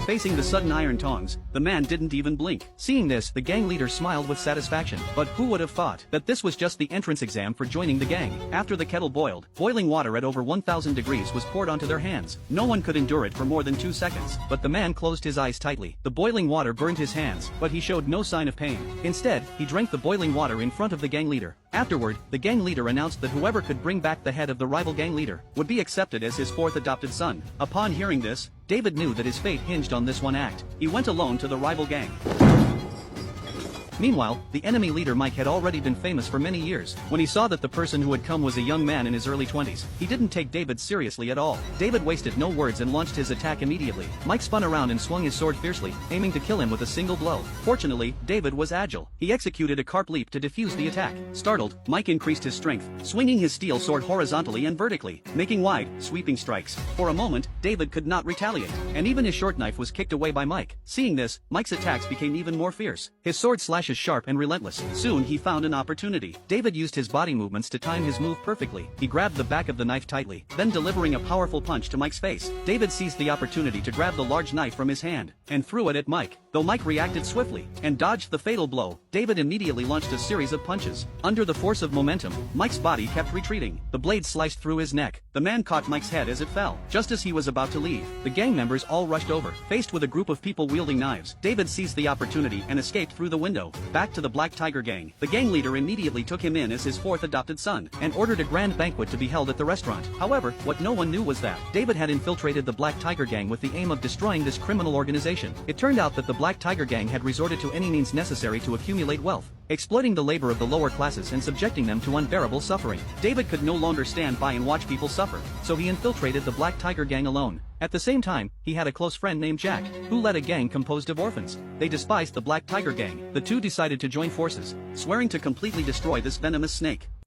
Facing the sudden iron tongs, the man didn't even blink. Seeing this, the gang leader smiled with satisfaction. But who would have thought that this was just the entrance exam for joining the gang? After the kettle boiled, boiling water at over 1000 degrees was poured onto their hands. No one could endure it for more than 2 seconds. But the man closed his eyes tightly. The boiling water burned his hands, but he showed no sign of pain. Instead, he drank the boiling water in front of the gang leader. Afterward, the gang leader announced that whoever could bring back the head of the rival gang leader would be accepted as his fourth adopted son. Upon hearing this, David knew that his fate hinged on this one act. He went alone to the rival gang. Meanwhile, the enemy leader Mike had already been famous for many years. When he saw that the person who had come was a young man in his early 20s, he didn't take David seriously at all. David wasted no words and launched his attack immediately. Mike spun around and swung his sword fiercely, aiming to kill him with a single blow. Fortunately, David was agile. He executed a carp leap to defuse the attack. Startled, Mike increased his strength, swinging his steel sword horizontally and vertically, making wide, sweeping strikes. For a moment, David could not retaliate, and even his short knife was kicked away by Mike. Seeing this, Mike's attacks became even more fierce. His sword slashes sharp and relentless. Soon he found an opportunity. David used his body movements to time his move perfectly. He grabbed the back of the knife tightly, then delivering a powerful punch to Mike's face. David seized the opportunity to grab the large knife from his hand and threw it at Mike. Though Mike reacted swiftly and dodged the fatal blow, David immediately launched a series of punches. Under the force of momentum, Mike's body kept retreating. The blade sliced through his neck. The man caught Mike's head as it fell. Just as he was about to leave, the gang members all rushed over. Faced with a group of people wielding knives, David seized the opportunity and escaped through the window. Back to the Black Tiger gang. The gang leader immediately took him in as his fourth adopted son and ordered a grand banquet to be held at the restaurant. However, what no one knew was that David had infiltrated the Black Tiger gang with the aim of destroying this criminal organization. It turned out that the Black Tiger gang had resorted to any means necessary to accumulate wealth, exploiting the labor of the lower classes and subjecting them to unbearable suffering. David could no longer stand by and watch people suffer, so he infiltrated the Black Tiger gang alone. At the same time, he had a close friend named Jack, who led a gang composed of orphans. They despised the Black Tiger gang. The two decided to join forces, swearing to completely destroy this venomous snake.